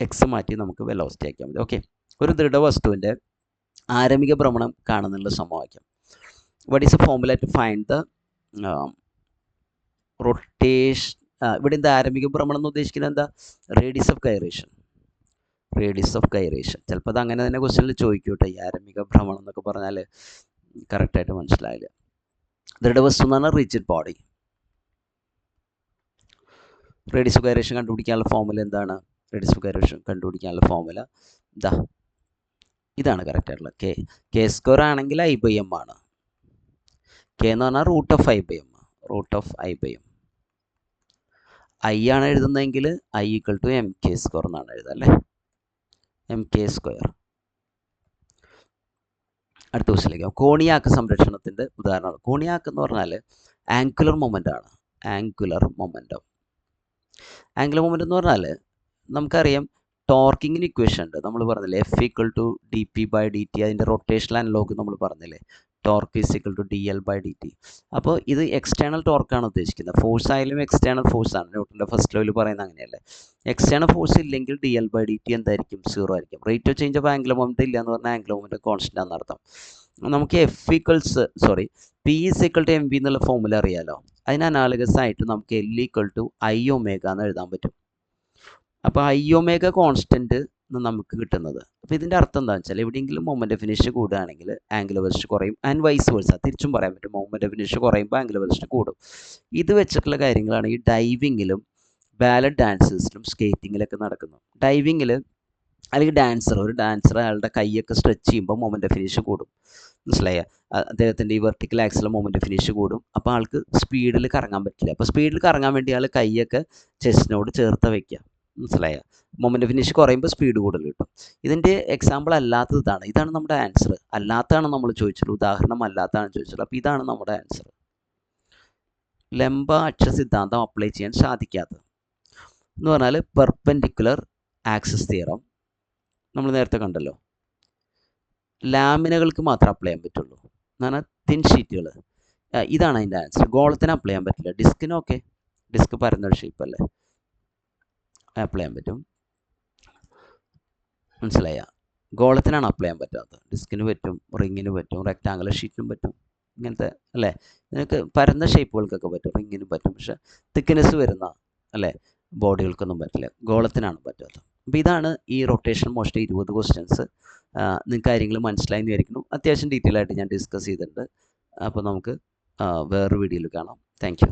എക്സ് മാറ്റി നമുക്ക് വെലോസിറ്റി ആക്കിയാൽ മതി. ഓക്കെ, ഒരു ദൃഢവസ്തുവിൻ്റെ ആരംഭിക ഭ്രമണം കാണുന്നുള്ള സമവാക്യം. what is the formula to find the rotation? ഇവിടെ എന്താ ആരംഭിക ഭ്രമണം എന്ന് ഉദ്ദേശിക്കുന്നത്? എന്താ? Radius of gyration. Radius of gyration ചിലപ്പോൾ അത് അങ്ങനെ തന്നെ ക്വസ്റ്റ്യനിൽ ചോദിക്കൂട്ടെ. ഈ ആരംഭിക ഭ്രമണം എന്നൊക്കെ പറഞ്ഞാൽ കറക്റ്റായിട്ട് മനസ്സിലായില്ല. ദൃഢവസ്തു എന്ന് പറഞ്ഞാൽ rigid body. Radius of gyration കണ്ടുപിടിക്കാനുള്ള ഫോർമുല എന്താണ്? റേഡിയസ് ഓഫ് ഗൈറേഷൻ കണ്ടുപിടിക്കാനുള്ള ഫോർമുല ഇതാണ് കറക്റ്റായിട്ടുള്ള k² ആണെങ്കിൽ I/m ആണ്. k എന്ന് പറഞ്ഞാൽ √(i/m). √(i/m). I ആണ് എഴുതുന്നതെങ്കിൽ I = mk² എന്നാണ് എഴുതുക അല്ലേ? mk². അടുത്ത ക്വസ്റ്റ്യനിലേക്ക്. കോണിയാക്ക് സംരക്ഷണത്തിൻ്റെ ഉദാഹരണമാണ്. കോണിയാക്ക് എന്ന് പറഞ്ഞാൽ ആംഗുലർ മൊമെൻ്റ് ആണ്. ആംഗുലർ മൊമെൻറ്റം എന്ന് പറഞ്ഞാൽ നമുക്കറിയാം ടോർക്കിങ്ങിന് ഇക്വേഷൻ ഉണ്ട്. നമ്മൾ പറഞ്ഞില്ലേ F = dp/dt. അതിൻ്റെ റൊട്ടേഷണൽ അനലോഗ് നമ്മൾ പറഞ്ഞില്ലേ ടോർക്ക് = dl/dt. അപ്പോൾ ഇത് എക്സ്റ്റേണൽ ടോർക്കാണ് ഉദ്ദേശിക്കുന്നത്. ഫോഴ്സ് ആയാലും എക്സ്റ്റേണൽ ഫോഴ്സ് ആണ്. ന്യൂട്ടൻ്റെ ഫസ്റ്റ് ലോയിൽ പറയുന്നത് അങ്ങനെയല്ലേ. എക്സ്റ്റേണൽ ഫോഴ്സ് ഇല്ലെങ്കിൽ dl/dt എന്തായിരിക്കും? 0 ആയിരിക്കും. Rate of change of angular moment ഇല്ല എന്ന് പറഞ്ഞാൽ ആംഗുലർ മൊമെൻ്റ് കോൺസ്റ്റൻ്റ് ആണെന്ന് അർത്ഥം. നമുക്ക് P = mv എന്നുള്ള ഫോർമുല അറിയാലോ. അതിന് അനാലഗസ് ആയിട്ട് നമുക്ക് L = I⍵ എന്ന് എഴുതാൻ പറ്റും. അപ്പോൾ I⍵ കോൺസ്റ്റൻറ്റ് നമുക്ക് കിട്ടുന്നത്. അപ്പോൾ ഇതിൻ്റെ അർത്ഥം എന്താണെന്ന് വെച്ചാൽ എവിടെയെങ്കിലും മൊമെൻ്റ് ഓഫ് ഇനർഷ്യ കൂടുകയാണെങ്കിൽ ആംഗുലർ വെലോസിറ്റി കുറയും. ആൻഡ് വൈസ് വേഴ്സ, തിരിച്ചും പറയാൻ പറ്റും. മൊമെൻ്റ് ഓഫ് ഇനർഷ്യ കുറയുമ്പോൾ ആംഗുലർ വെലോസിറ്റി കൂടും. ഇത് വെച്ചിട്ടുള്ള കാര്യങ്ങളാണ് ഈ ഡൈവിങ്ങിലും ബാലറ്റ് ഡാൻസേഴ്സിലും സ്കേറ്റിങ്ങിലൊക്കെ നടക്കുന്നത്. ഡൈവിങ്ങിൽ അല്ലെങ്കിൽ ഒരു ഡാൻസർ അയാളുടെ കൈയൊക്കെ സ്ട്രെച്ച് ചെയ്യുമ്പോൾ മൊമെൻ്റ് ഓഫ് ഇനർഷ്യ കൂടും. മനസ്സിലായ? അദ്ദേഹത്തിൻ്റെ ഈ vertical axle moment of inertia കൂടും. അപ്പോൾ ആൾക്ക് സ്പീഡിൽ കറങ്ങാൻ പറ്റില്ല. അപ്പോൾ സ്പീഡിൽ കറങ്ങാൻ വേണ്ടി ആൾ കൈയൊക്കെ ചെസ്റ്റിനോട് ചേർത്ത് വയ്ക്കുക. മനസ്സിലായ? മൊമെൻ്റ് ഓഫ് ഇനർഷ്യ കുറയുമ്പോൾ സ്പീഡ് കൂടുതൽ കിട്ടും. ഇതിൻ്റെ എക്സാമ്പിൾ അല്ലാത്തത് ഇതാണ് നമ്മുടെ ആൻസർ. അല്ലാത്തതാണ് നമ്മൾ ചോദിച്ചുള്ളൂ. ഉദാഹരണം അല്ലാത്തതാണ് ചോദിച്ചുള്ളൂ. അപ്പോൾ ഇതാണ് നമ്മുടെ ആൻസർ. ലംബ അക്ഷ സിദ്ധാന്തം അപ്ലൈ ചെയ്യാൻ സാധിക്കാത്തത് എന്ന് പറഞ്ഞാൽ പെർപെൻഡിക്കുലർ ആക്സിസ് തിയറം നമ്മൾ നേരത്തെ കണ്ടല്ലോ. ലാമിനകൾക്ക് മാത്രമേ അപ്ലൈ ചെയ്യാൻ പറ്റുള്ളൂ എന്ന് പറഞ്ഞാൽ തിൻ ഷീറ്റുകൾ. ഇതാണ് അതിൻ്റെ ആൻസർ. ഗോളത്തിന് അപ്ലൈ ചെയ്യാൻ പറ്റില്ല. ഡിസ്കിനൊക്കെ ഡിസ്ക് പരന്നൊരു ഷേപ്പ് അല്ലേ, അപ്ലൈ ചെയ്യാൻ പറ്റും. മനസ്സിലായ? ഗോളത്തിനാണ് അപ്ലൈ ചെയ്യാൻ പറ്റാത്തത്. ഡിസ്കിന് പറ്റും, റിങ്ങിന് പറ്റും, റെക്റ്റാങ്കുലർ ഷീറ്റിനും പറ്റും. ഇങ്ങനത്തെ അല്ലേ, നിങ്ങൾക്ക് പരന്ന ഷേപ്പുകൾക്കൊക്കെ പറ്റും, റിങ്ങിനും പറ്റും. പക്ഷെ തിക്നെസ് വരുന്ന അല്ലേ ബോഡികൾക്കൊന്നും പറ്റില്ല. ഗോളത്തിനാണ് പറ്റാത്തത്. അപ്പോൾ ഇതാണ് ഈ റൊട്ടേഷൻ മോഷൻ 20 ക്വസ്റ്റ്യൻസ്. നിങ്ങൾക്ക് കാര്യങ്ങൾ മനസ്സിലായി എന്ന് വിചാരിക്കുന്നു. അത്യാവശ്യം ഡീറ്റെയിൽ ആയിട്ട് ഞാൻ ഡിസ്കസ് ചെയ്തിട്ടുണ്ട്. അപ്പോൾ നമുക്ക് വേറൊരു വീഡിയോയിൽ കാണാം. Thank you.